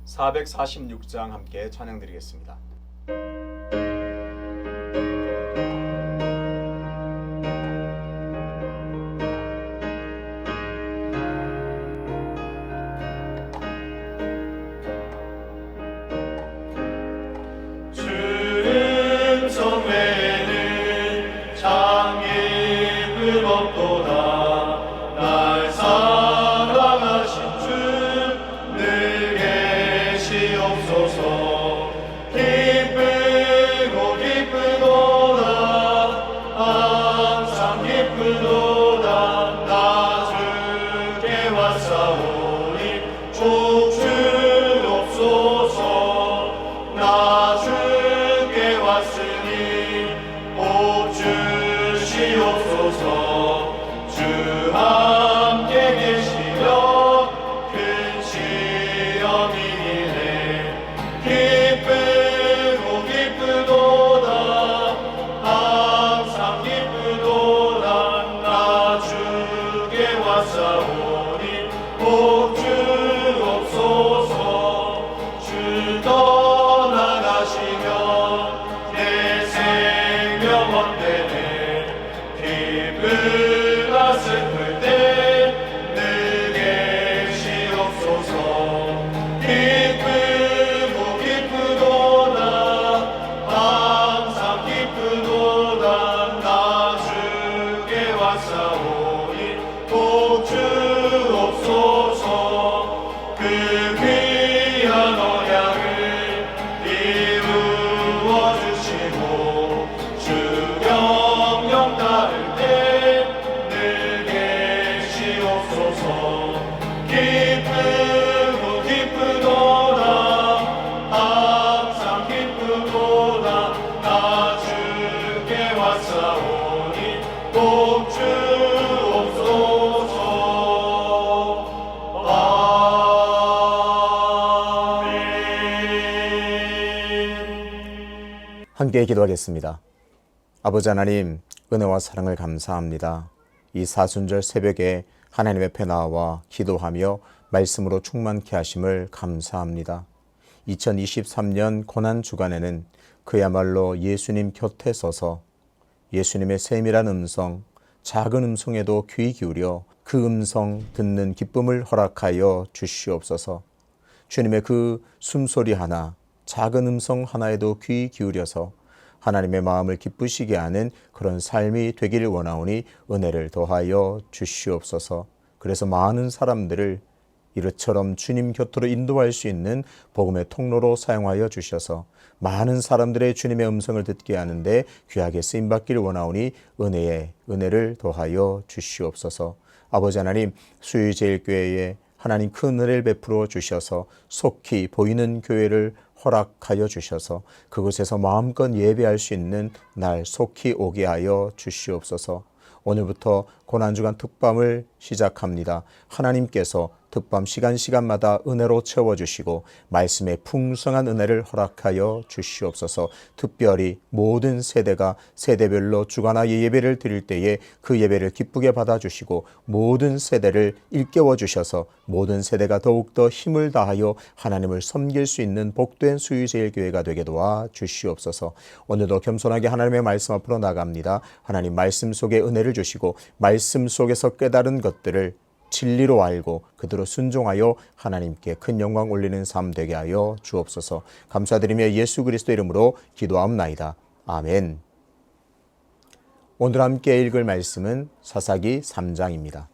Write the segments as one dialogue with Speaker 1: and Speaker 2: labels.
Speaker 1: 446장 함께 찬양드리겠습니다.
Speaker 2: 함께 기도하겠습니다. 아버지 하나님, 은혜와 사랑을 감사합니다. 이 사순절 새벽에 하나님 앞에 나와 기도하며 말씀으로 충만케 하심을 감사합니다. 2023년 고난주간에는 그야말로 예수님 곁에 서서 예수님의 세밀한 음성, 작은 음성에도 귀 기울여 그 음성 듣는 기쁨을 허락하여 주시옵소서. 주님의 그 숨소리 하나, 작은 음성 하나에도 귀 기울여서 하나님의 마음을 기쁘시게 하는 그런 삶이 되기를 원하오니 은혜를 더하여 주시옵소서. 그래서 많은 사람들을 이처럼 주님 곁으로 인도할 수 있는 복음의 통로로 사용하여 주셔서 많은 사람들의 주님의 음성을 듣게 하는데 귀하게 쓰임받기를 원하오니 은혜를 더하여 주시옵소서. 아버지 하나님, 수유제일교회에 하나님 큰 은혜를 베풀어 주셔서 속히 보이는 교회를 허락하여 주셔서 그곳에서 마음껏 예배할 수 있는 날 속히 오게 하여 주시옵소서. 오늘부터 고난주간 특밤을 시작합니다. 하나님께서 특밤 시간마다 은혜로 채워주시고 말씀의 풍성한 은혜를 허락하여 주시옵소서. 특별히 모든 세대가 세대별로 주간화 예배를 드릴 때에 그 예배를 기쁘게 받아주시고 모든 세대를 일깨워 주셔서 모든 세대가 더욱더 힘을 다하여 하나님을 섬길 수 있는 복된 수유제일교회가 되게 도와 주시옵소서. 오늘도 겸손하게 하나님의 말씀 앞으로 나갑니다. 하나님 말씀 속에 은혜를 주시고 말씀 속에서 깨달은 것들을 진리로 알고 그대로 순종하여 하나님께 큰 영광 올리는 삶 되게 하여 주옵소서. 감사드리며 예수 그리스도 이름으로 기도하옵나이다. 아멘. 오늘 함께 읽을 말씀은 사사기 3장입니다.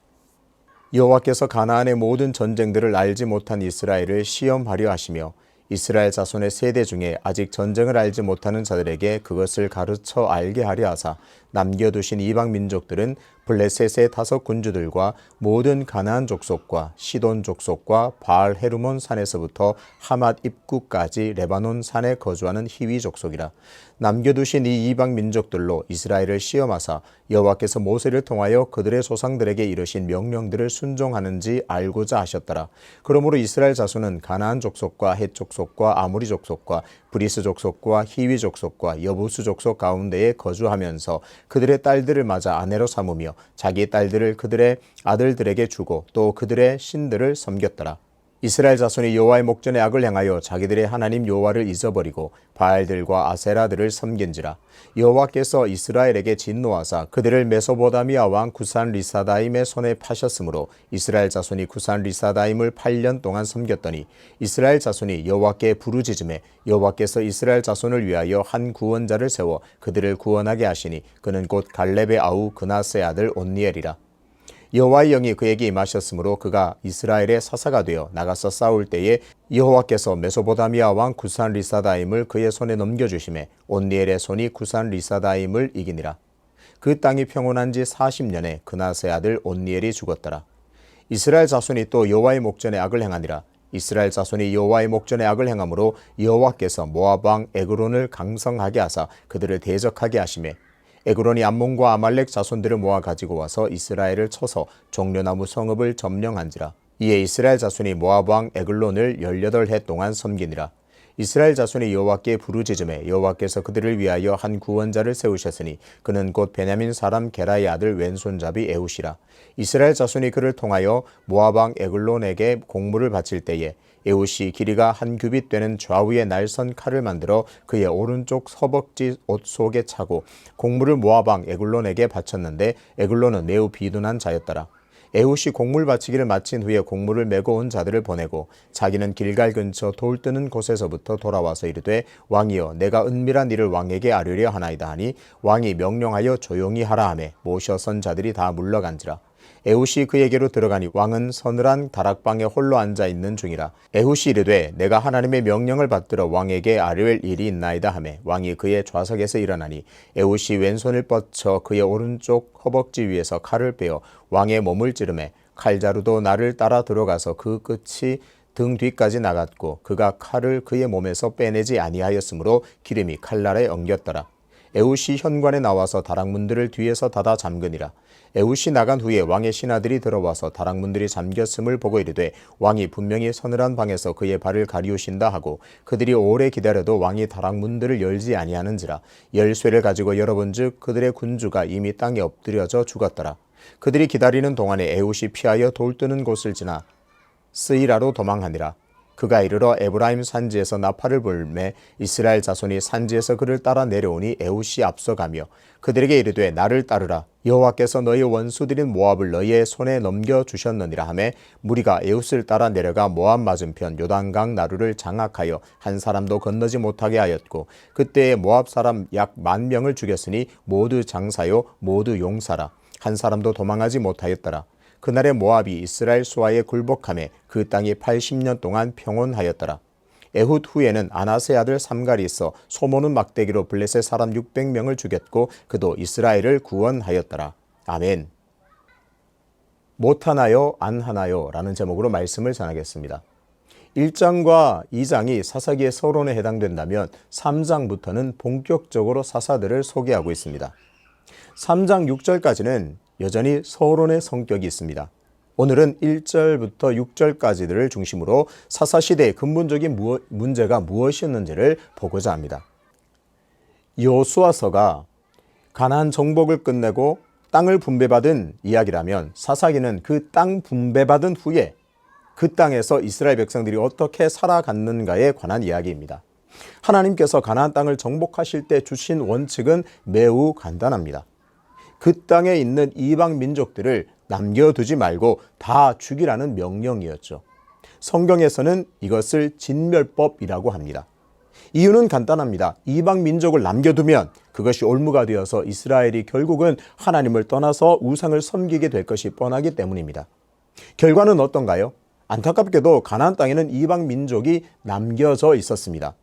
Speaker 2: 여호와께서 가나안의 모든 전쟁들을 알지 못한 이스라엘을 시험하려 하시며 이스라엘 자손의 세대 중에 아직 전쟁을 알지 못하는 자들에게 그것을 가르쳐 알게 하려 하사 남겨두신 이방 민족들은 블레셋의 5 군주들과 모든 가나안 족속과 시돈 족속과 바알 헤르몬 산에서부터 하맛 입구까지 레바논 산에 거주하는 히위 족속이라. 남겨두신 이 이방 민족들로 이스라엘을 시험하사 여호와께서 모세를 통하여 그들의 조상들에게 이르신 명령들을 순종하는지 알고자 하셨더라. 그러므로 이스라엘 자손은 가나안 족속과 헷 족속과 아모리 족속과 브리스 족속과 히위 족속과 여부수 족속 가운데에 거주하면서 그들의 딸들을 맞아 아내로 삼으며 자기 딸들을 그들의 아들들에게 주고 또 그들의 신들을 섬겼더라. 이스라엘 자손이 여호와의 목전에 악을 행하여 자기들의 하나님 여호와를 잊어버리고 바알들과 아세라들을 섬긴지라. 여호와께서 이스라엘에게 진노하사 그들을 메소보다미아 왕 구산 리사다임의 손에 파셨으므로 이스라엘 자손이 구산 리사다임을 8년 동안 섬겼더니 이스라엘 자손이 여호와께 부르짖음에 여호와께서 이스라엘 자손을 위하여 한 구원자를 세워 그들을 구원하게 하시니 그는 곧 갈렙의 아우 그나스의 아들 온니엘이라. 여호와의 영이 그에게 임하셨으므로 그가 이스라엘의 사사가 되어 나가서 싸울 때에 여호와께서 메소보다미아 왕 구산 리사다임을 그의 손에 넘겨주심에 온니엘의 손이 구산 리사다임을 이기니라. 그 땅이 평온한 지 40년에 그나스의 아들 온니엘이 죽었더라. 이스라엘 자손이 또 여호와의 목전에 악을 행하니라. 이스라엘 자손이 여호와의 목전에 악을 행함으로 여호와께서 모압 왕 에그론을 강성하게 하사 그들을 대적하게 하시매 에그론이 암몬과 아말렉 자손들을 모아 가지고 와서 이스라엘을 쳐서 종려나무 성읍을 점령한지라. 이에 이스라엘 자손이 모압 왕 에글론을 18해 동안 섬기니라. 이스라엘 자손이 여호와께 부르짖음에 여호와께서 그들을 위하여 한 구원자를 세우셨으니 그는 곧 베냐민 사람 게라의 아들 왼손잡이 에훗이라. 이스라엘 자손이 그를 통하여 모압 왕 에글론에게 공물을 바칠 때에 에훗이 길이가 한 규빗 되는 좌우의 날선 칼을 만들어 그의 오른쪽 허벅지 옷 속에 차고 공물을 모압 왕 에글론에게 바쳤는데 에글론은 매우 비둔한 자였더라. 에훗이 공물 바치기를 마친 후에 공물을 메고 온 자들을 보내고 자기는 길갈 근처 돌 뜨는 곳에서부터 돌아와서 이르되 왕이여 내가 은밀한 일을 왕에게 아뢰려 하나이다 하니 왕이 명령하여 조용히 하라 하매 모셔 선 자들이 다 물러간지라. 에훗이 그에게로 들어가니 왕은 서늘한 다락방에 홀로 앉아 있는 중이라. 에훗이 이르되 내가 하나님의 명령을 받들어 왕에게 아뢰릴 일이 있나이다 하매 왕이 그의 좌석에서 일어나니 에훗이 왼손을 뻗쳐 그의 오른쪽 허벅지 위에서 칼을 빼어 왕의 몸을 찌르매 칼자루도 나를 따라 들어가서 그 끝이 등 뒤까지 나갔고 그가 칼을 그의 몸에서 빼내지 아니하였으므로 기름이 칼날에 엉겼더라. 에훗이 현관에 나와서 다락문들을 뒤에서 닫아 잠그니라. 에훗이 나간 후에 왕의 신하들이 들어와서 다락문들이 잠겼음을 보고 이르되 왕이 분명히 서늘한 방에서 그의 발을 가리우신다 하고 그들이 오래 기다려도 왕이 다락문들을 열지 아니하는지라. 열쇠를 가지고 열어본즉 그들의 군주가 이미 땅에 엎드려져 죽었더라. 그들이 기다리는 동안에 에훗이 피하여 돌 뜨는 곳을 지나 스이라로 도망하니라. 그가 이르러 에브라임 산지에서 나팔을 불매 이스라엘 자손이 산지에서 그를 따라 내려오니 에훗이 앞서가며 그들에게 이르되 나를 따르라. 여호와께서 너희 원수들인 모압을 너희의 손에 넘겨주셨느니라 하매 무리가 에훗을 따라 내려가 모압 맞은편 요단강 나루를 장악하여 한 사람도 건너지 못하게 하였고 그때에 모압 사람 약 10,000명을 죽였으니 모두 장사요 모두 용사라. 한 사람도 도망하지 못하였더라. 그날에 모압이 이스라엘 수하에 굴복하매 그 땅이 80년 동안 평온하였더라. 에훗 후에는 아나스의 아들 삼갈이 있어 소모는 막대기로 블레셋 사람 600명을 죽였고 그도 이스라엘을 구원하였더라. 아멘. 못하나요 안하나요 라는 제목으로 말씀을 전하겠습니다. 1장과 2장이 사사기의 서론에 해당된다면 3장부터는 본격적으로 사사들을 소개하고 있습니다. 3장 6절까지는 여전히 서론의 성격이 있습니다. 오늘은 1절부터 6절까지들을 중심으로 사사시대의 근본적인 문제가 무엇이었는지를 보고자 합니다. 여호수아서가 가나안 정복을 끝내고 땅을 분배받은 이야기라면 사사기는 그 땅 분배받은 후에 그 땅에서 이스라엘 백성들이 어떻게 살아갔는가에 관한 이야기입니다. 하나님께서 가나안 땅을 정복하실 때 주신 원칙은 매우 간단합니다. 그 땅에 있는 이방 민족들을 남겨두지 말고 다 죽이라는 명령이었죠. 성경에서는 이것을 진멸법이라고 합니다. 이유는 간단합니다. 이방 민족을 남겨두면 그것이 올무가 되어서 이스라엘이 결국은 하나님을 떠나서 우상을 섬기게 될 것이 뻔하기 때문입니다. 결과는 어떤가요? 안타깝게도 가나안 땅에는 이방 민족이 남겨져 있었습니다.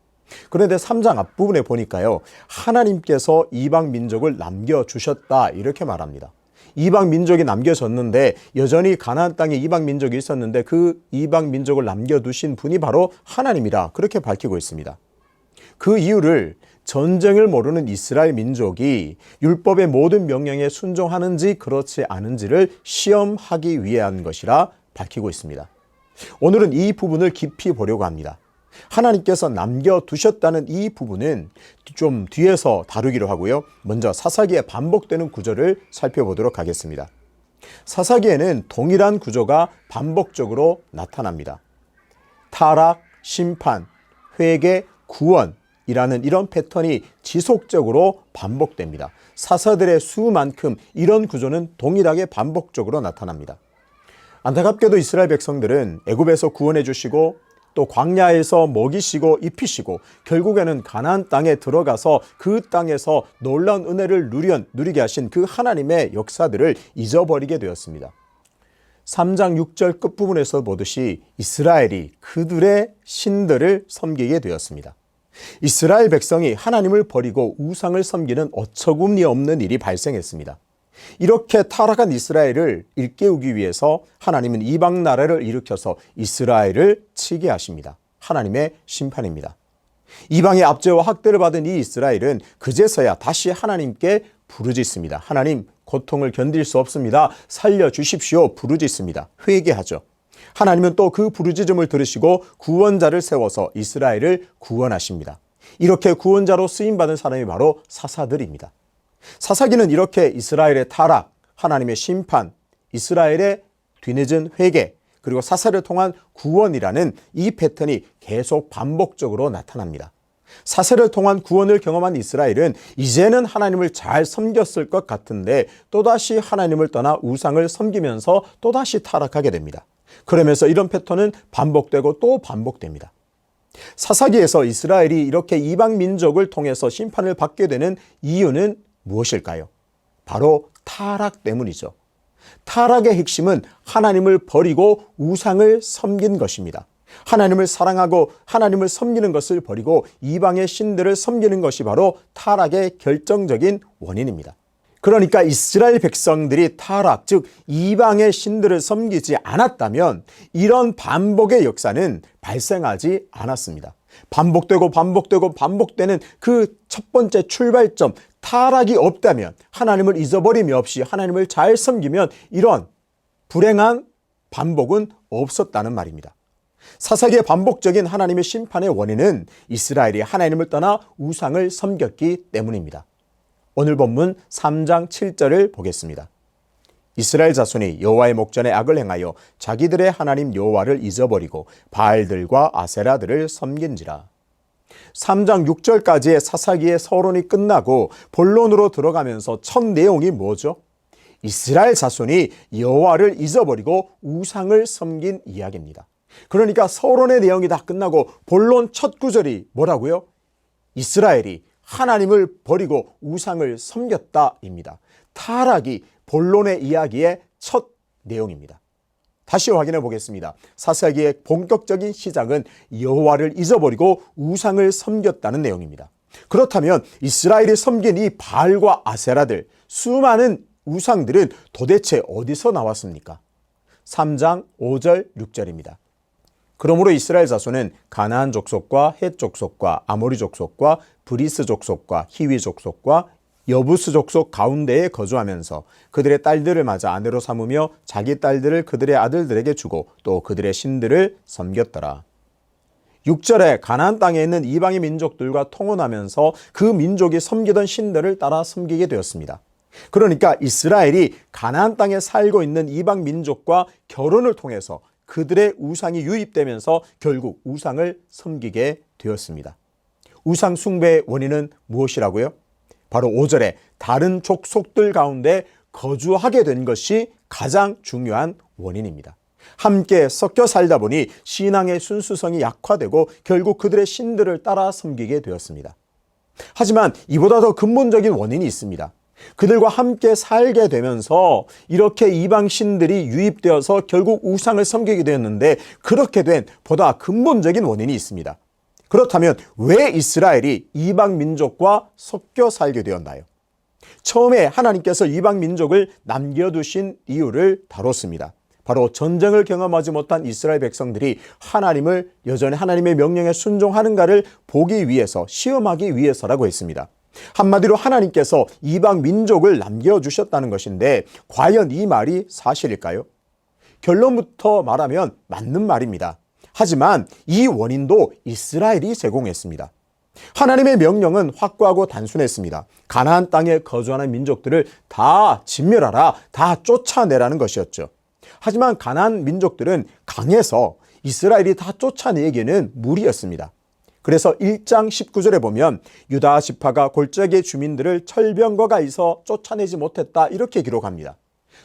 Speaker 2: 그런데 3장 앞부분에 보니까요, 하나님께서 이방 민족을 남겨주셨다 이렇게 말합니다. 이방 민족이 남겨졌는데 여전히 가나안 땅에 이방 민족이 있었는데 그 이방 민족을 남겨두신 분이 바로 하나님이라 그렇게 밝히고 있습니다. 그 이유를 전쟁을 모르는 이스라엘 민족이 율법의 모든 명령에 순종하는지 그렇지 않은지를 시험하기 위한 것이라 밝히고 있습니다. 오늘은 이 부분을 깊이 보려고 합니다. 하나님께서 남겨두셨다는 이 부분은 좀 뒤에서 다루기로 하고요. 먼저 사사기에 반복되는 구조를 살펴보도록 하겠습니다. 사사기에는 동일한 구조가 반복적으로 나타납니다. 타락, 심판, 회개, 구원이라는 이런 패턴이 지속적으로 반복됩니다. 사사들의 수만큼 이런 구조는 동일하게 반복적으로 나타납니다. 안타깝게도 이스라엘 백성들은 애굽에서 구원해 주시고 또 광야에서 먹이시고 입히시고 결국에는 가나안 땅에 들어가서 그 땅에서 놀라운 은혜를 누리게 하신 그 하나님의 역사들을 잊어버리게 되었습니다. 3장 6절 끝부분에서 보듯이 이스라엘이 그들의 신들을 섬기게 되었습니다. 이스라엘 백성이 하나님을 버리고 우상을 섬기는 어처구니 없는 일이 발생했습니다. 이렇게 타락한 이스라엘을 일깨우기 위해서 하나님은 이방 나라를 일으켜서 이스라엘을 치게 하십니다. 하나님의 심판입니다. 이방의 압제와 학대를 받은 이 이스라엘은 그제서야 다시 하나님께 부르짖습니다. 하나님, 고통을 견딜 수 없습니다. 살려주십시오. 부르짖습니다. 회개하죠. 하나님은 또 그 부르짖음을 들으시고 구원자를 세워서 이스라엘을 구원하십니다. 이렇게 구원자로 쓰임받은 사람이 바로 사사들입니다. 사사기는 이렇게 이스라엘의 타락, 하나님의 심판, 이스라엘의 뒤늦은 회개, 그리고 사사를 통한 구원이라는 이 패턴이 계속 반복적으로 나타납니다. 사사를 통한 구원을 경험한 이스라엘은 이제는 하나님을 잘 섬겼을 것 같은데 또다시 하나님을 떠나 우상을 섬기면서 또다시 타락하게 됩니다. 그러면서 이런 패턴은 반복되고 또 반복됩니다. 사사기에서 이스라엘이 이렇게 이방 민족을 통해서 심판을 받게 되는 이유는 무엇일까요? 바로 타락 때문이죠. 타락의 핵심은 하나님을 버리고 우상을 섬긴 것입니다. 하나님을 사랑하고 하나님을 섬기는 것을 버리고 이방의 신들을 섬기는 것이 바로 타락의 결정적인 원인입니다. 그러니까 이스라엘 백성들이 타락, 즉 이방의 신들을 섬기지 않았다면 이런 반복의 역사는 발생하지 않았습니다. 반복되고 반복되는 그 첫 번째 출발점, 타락이 없다면, 하나님을 잊어버림이 없이 하나님을 잘 섬기면 이런 불행한 반복은 없었다는 말입니다. 사사기의 반복적인 하나님의 심판의 원인은 이스라엘이 하나님을 떠나 우상을 섬겼기 때문입니다. 오늘 본문 3장 7절을 보겠습니다. 이스라엘 자손이 여호와의 목전에 악을 행하여 자기들의 하나님 여호와를 잊어버리고 바알들과 아세라들을 섬긴지라. 3장 6절까지의 사사기의 서론이 끝나고 본론으로 들어가면서 첫 내용이 뭐죠? 이스라엘 자손이 여호와를 잊어버리고 우상을 섬긴 이야기입니다. 그러니까 서론의 내용이 다 끝나고 본론 첫 구절이 뭐라고요? 이스라엘이 하나님을 버리고 우상을 섬겼다입니다. 타락이 본론의 이야기의 첫 내용입니다. 다시 확인해 보겠습니다. 사사기의 본격적인 시작은 여호와를 잊어버리고 우상을 섬겼다는 내용입니다. 그렇다면 이스라엘이 섬긴 이 바알과 아세라들, 수많은 우상들은 도대체 어디서 나왔습니까? 3장 5절 6절입니다. 그러므로 이스라엘 자손은 가나안 족속과 헷 족속과 아모리 족속과 브리스 족속과 히위 족속과 여부스 족속 가운데에 거주하면서 그들의 딸들을 맞아 아내로 삼으며 자기 딸들을 그들의 아들들에게 주고 또 그들의 신들을 섬겼더라. 6절에 가나안 땅에 있는 이방의 민족들과 통혼하면서 그 민족이 섬기던 신들을 따라 섬기게 되었습니다. 그러니까 이스라엘이 가나안 땅에 살고 있는 이방 민족과 결혼을 통해서 그들의 우상이 유입되면서 결국 우상을 섬기게 되었습니다. 우상 숭배의 원인은 무엇이라고요? 바로 5절에 다른 족속들 가운데 거주하게 된 것이 가장 중요한 원인입니다. 함께 섞여 살다 보니 신앙의 순수성이 약화되고 결국 그들의 신들을 따라 섬기게 되었습니다. 하지만 이보다 더 근본적인 원인이 있습니다. 그들과 함께 살게 되면서 이렇게 이방 신들이 유입되어서 결국 우상을 섬기게 되었는데 그렇게 된 보다 근본적인 원인이 있습니다. 그렇다면 왜 이스라엘이 이방 민족과 섞여 살게 되었나요? 처음에 하나님께서 이방 민족을 남겨두신 이유를 다뤘습니다. 바로 전쟁을 경험하지 못한 이스라엘 백성들이 하나님을 여전히 하나님의 명령에 순종하는가를 보기 위해서, 시험하기 위해서라고 했습니다. 한마디로 하나님께서 이방 민족을 남겨주셨다는 것인데 과연 이 말이 사실일까요? 결론부터 말하면 맞는 말입니다. 하지만 이 원인도 이스라엘이 제공했습니다. 하나님의 명령은 확고하고 단순했습니다. 가나안 땅에 거주하는 민족들을 다 진멸하라, 다 쫓아내라는 것이었죠. 하지만 가나안 민족들은 강해서 이스라엘이 다 쫓아내기에는 무리였습니다. 그래서 1장 19절에 보면 유다 지파가 골짜기 주민들을 철병과 가해서 쫓아내지 못했다 이렇게 기록합니다.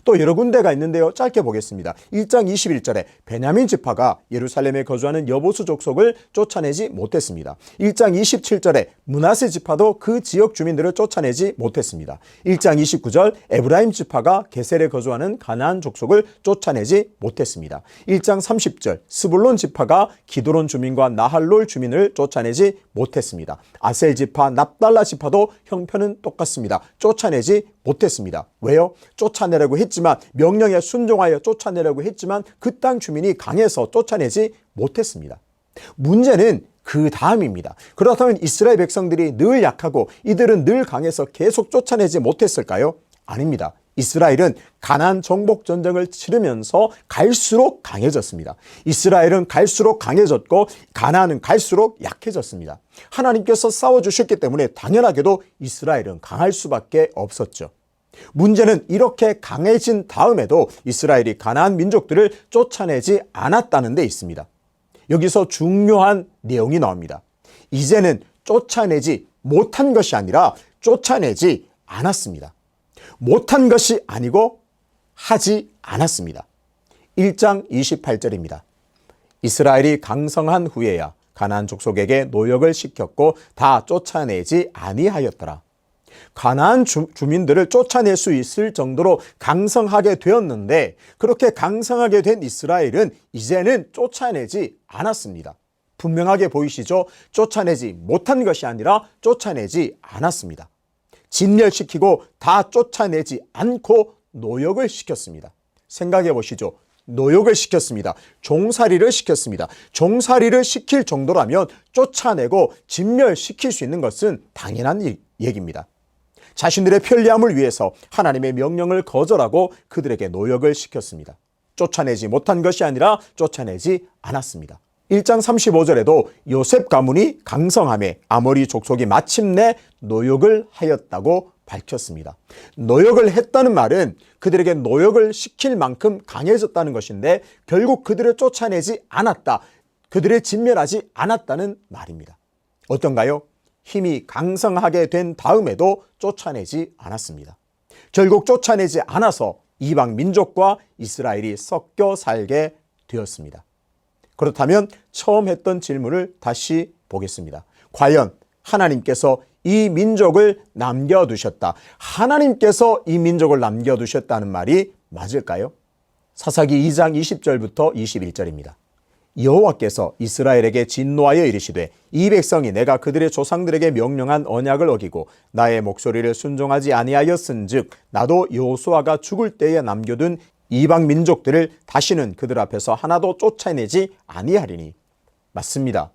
Speaker 2: 또 여러 군데가 있는데요. 짧게 보겠습니다. 1장 21절에 베냐민 지파가 예루살렘에 거주하는 여보수 족속을 쫓아내지 못했습니다. 1장 27절에 므낫세 지파도 그 지역 주민들을 쫓아내지 못했습니다. 1장 29절 에브라임 지파가 게셀에 거주하는 가나안 족속을 쫓아내지 못했습니다. 1장 30절 스불론 지파가 기드론 주민과 나할롤 주민을 쫓아내지 못했습니다. 아셀 지파, 납달라 지파도 형편은 똑같습니다. 쫓아내지 못했습니다. 왜요? 쫓아내려고 했지만, 명령에 순종하여 쫓아내려고 했지만 그 땅 주민이 강해서 쫓아내지 못했습니다. 문제는 그 다음입니다. 그렇다면 이스라엘 백성들이 늘 약하고 이들은 늘 강해서 계속 쫓아내지 못했을까요? 아닙니다. 이스라엘은 가나안 정복 전쟁을 치르면서 갈수록 강해졌습니다. 이스라엘은 갈수록 강해졌고 가나안은 갈수록 약해졌습니다. 하나님께서 싸워주셨기 때문에 당연하게도 이스라엘은 강할 수밖에 없었죠. 문제는 이렇게 강해진 다음에도 이스라엘이 가나안 민족들을 쫓아내지 않았다는 데 있습니다. 여기서 중요한 내용이 나옵니다. 이제는 쫓아내지 못한 것이 아니라 쫓아내지 않았습니다. 못한 것이 아니고 하지 않았습니다. 1장 28절입니다. 이스라엘이 강성한 후에야 가나안 족속에게 노역을 시켰고 다 쫓아내지 아니하였더라. 가나안 주민들을 쫓아낼 수 있을 정도로 강성하게 되었는데 그렇게 강성하게 된 이스라엘은 이제는 쫓아내지 않았습니다. 분명하게 보이시죠? 쫓아내지 못한 것이 아니라 쫓아내지 않았습니다. 진멸시키고 다 쫓아내지 않고 노역을 시켰습니다. 생각해 보시죠. 노역을 시켰습니다. 종살이를 시켰습니다. 종살이를 시킬 정도라면 쫓아내고 진멸시킬 수 있는 것은 당연한 얘기입니다. 자신들의 편리함을 위해서 하나님의 명령을 거절하고 그들에게 노역을 시켰습니다. 쫓아내지 못한 것이 아니라 쫓아내지 않았습니다. 1장 35절에도 요셉 가문이 강성함에 아모리 족속이 마침내 노역을 하였다고 밝혔습니다. 노역을 했다는 말은 그들에게 노역을 시킬 만큼 강해졌다는 것인데 결국 그들을 쫓아내지 않았다. 그들을 진멸하지 않았다는 말입니다. 어떤가요? 힘이 강성하게 된 다음에도 쫓아내지 않았습니다. 결국 쫓아내지 않아서 이방 민족과 이스라엘이 섞여 살게 되었습니다. 그렇다면 처음 했던 질문을 다시 보겠습니다. 과연 하나님께서 이 민족을 남겨두셨다. 하나님께서 이 민족을 남겨두셨다는 말이 맞을까요? 사사기 2장 20절부터 21절입니다. 여호와께서 이스라엘에게 진노하여 이르시되 이 백성이 내가 그들의 조상들에게 명령한 언약을 어기고 나의 목소리를 순종하지 아니하였은즉 나도 여호수아가 죽을 때에 남겨둔 이방 민족들을 다시는 그들 앞에서 하나도 쫓아내지 아니하리니. 맞습니다.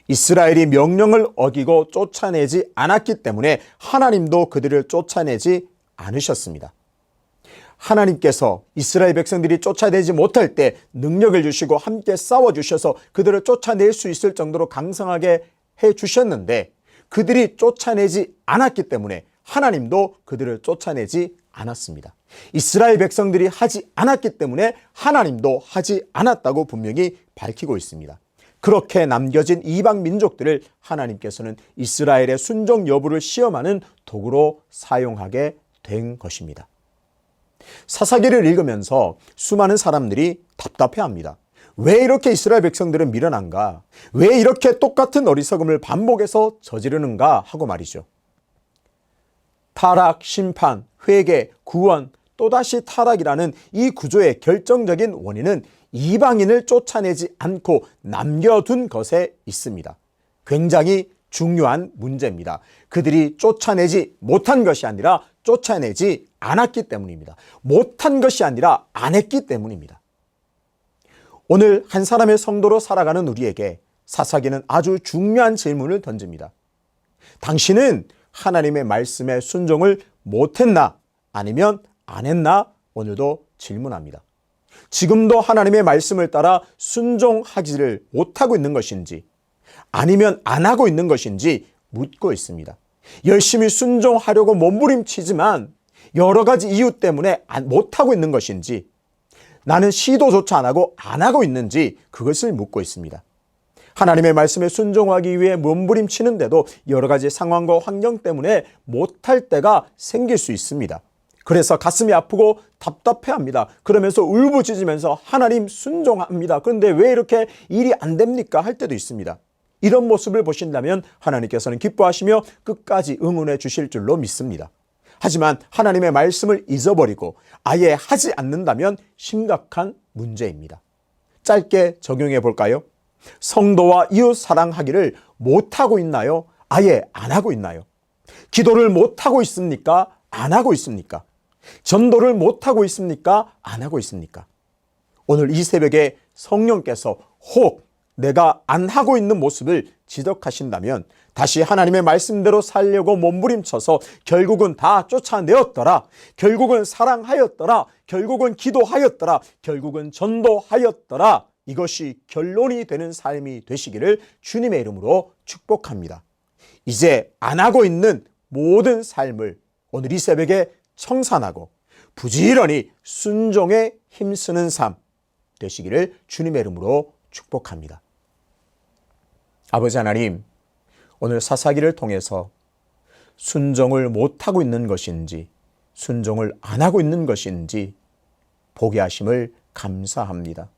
Speaker 2: 이스라엘이 명령을 어기고 쫓아내지 않았기 때문에 하나님도 그들을 쫓아내지 않으셨습니다. 하나님께서 이스라엘 백성들이 쫓아내지 못할 때 능력을 주시고 함께 싸워주셔서 그들을 쫓아낼 수 있을 정도로 강성하게 해주셨는데 그들이 쫓아내지 않았기 때문에 하나님도 그들을 쫓아내지 않았습니다. 이스라엘 백성들이 하지 않았기 때문에 하나님도 하지 않았다고 분명히 밝히고 있습니다. 그렇게 남겨진 이방 민족들을 하나님께서는 이스라엘의 순종 여부를 시험하는 도구로 사용하게 된 것입니다. 사사기를 읽으면서 수많은 사람들이 답답해합니다. 왜 이렇게 이스라엘 백성들은 미련한가? 왜 이렇게 똑같은 어리석음을 반복해서 저지르는가 하고 말이죠. 타락, 심판, 회개, 구원, 또다시 타락이라는 이 구조의 결정적인 원인은 이방인을 쫓아내지 않고 남겨둔 것에 있습니다. 굉장히 중요한 문제입니다. 그들이 쫓아내지 못한 것이 아니라 쫓아내지 않았기 때문입니다. 못한 것이 아니라 안 했기 때문입니다. 오늘 한 사람의 성도로 살아가는 우리에게 사사기는 아주 중요한 질문을 던집니다. 당신은 하나님의 말씀에 순종을 못했나? 아니면 안 했나? 오늘도 질문합니다. 지금도 하나님의 말씀을 따라 순종하지를 못하고 있는 것인지 아니면 안 하고 있는 것인지 묻고 있습니다. 열심히 순종하려고 몸부림치지만 여러 가지 이유 때문에 못하고 있는 것인지 나는 시도조차 안 하고 있는지 그것을 묻고 있습니다. 하나님의 말씀에 순종하기 위해 몸부림치는데도 여러 가지 상황과 환경 때문에 못할 때가 생길 수 있습니다. 그래서 가슴이 아프고 답답해합니다. 그러면서 울부짖으면서 하나님 순종합니다. 그런데 왜 이렇게 일이 안 됩니까? 할 때도 있습니다. 이런 모습을 보신다면 하나님께서는 기뻐하시며 끝까지 응원해 주실 줄로 믿습니다. 하지만 하나님의 말씀을 잊어버리고 아예 하지 않는다면 심각한 문제입니다. 짧게 적용해 볼까요? 성도와 이웃 사랑하기를 못하고 있나요? 아예 안 하고 있나요? 기도를 못하고 있습니까? 안 하고 있습니까? 전도를 못하고 있습니까? 안 하고 있습니까? 오늘 이 새벽에 성령께서 혹 내가 안 하고 있는 모습을 지적하신다면 다시 하나님의 말씀대로 살려고 몸부림쳐서 결국은 다 쫓아내었더라, 결국은 사랑하였더라, 결국은 기도하였더라, 결국은 전도하였더라, 이것이 결론이 되는 삶이 되시기를 주님의 이름으로 축복합니다. 이제 안 하고 있는 모든 삶을 오늘 이 새벽에 청산하고 부지런히 순종에 힘쓰는 삶 되시기를 주님의 이름으로 축복합니다. 아버지 하나님, 오늘 사사기를 통해서 순종을 못하고 있는 것인지 순종을 안 하고 있는 것인지 보게 하심을 감사합니다.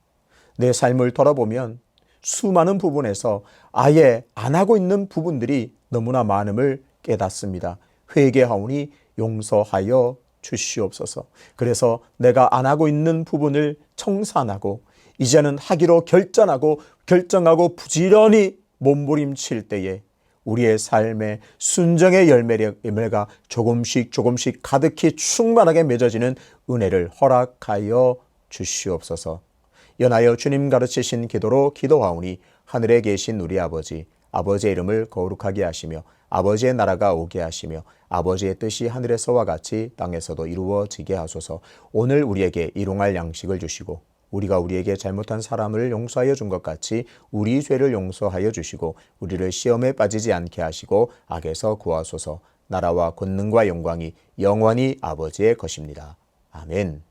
Speaker 2: 내 삶을 돌아보면 수많은 부분에서 아예 안 하고 있는 부분들이 너무나 많음을 깨닫습니다. 회개하오니 용서하여 주시옵소서. 그래서 내가 안 하고 있는 부분을 청산하고 이제는 하기로 결정하고 부지런히 몸부림칠 때에 우리의 삶에 순정의 열매가 조금씩 가득히 충만하게 맺어지는 은혜를 허락하여 주시옵소서. 연하여 주님 가르치신 기도로 기도하오니 하늘에 계신 우리 아버지의 이름을 거룩하게 하시며 아버지의 나라가 오게 하시며 아버지의 뜻이 하늘에서와 같이 땅에서도 이루어지게 하소서. 오늘 우리에게 일용할 양식을 주시고 우리가 우리에게 잘못한 사람을 용서하여 준 것 같이 우리 죄를 용서하여 주시고 우리를 시험에 빠지지 않게 하시고 악에서 구하소서. 나라와 권능과 영광이 영원히 아버지의 것입니다. 아멘.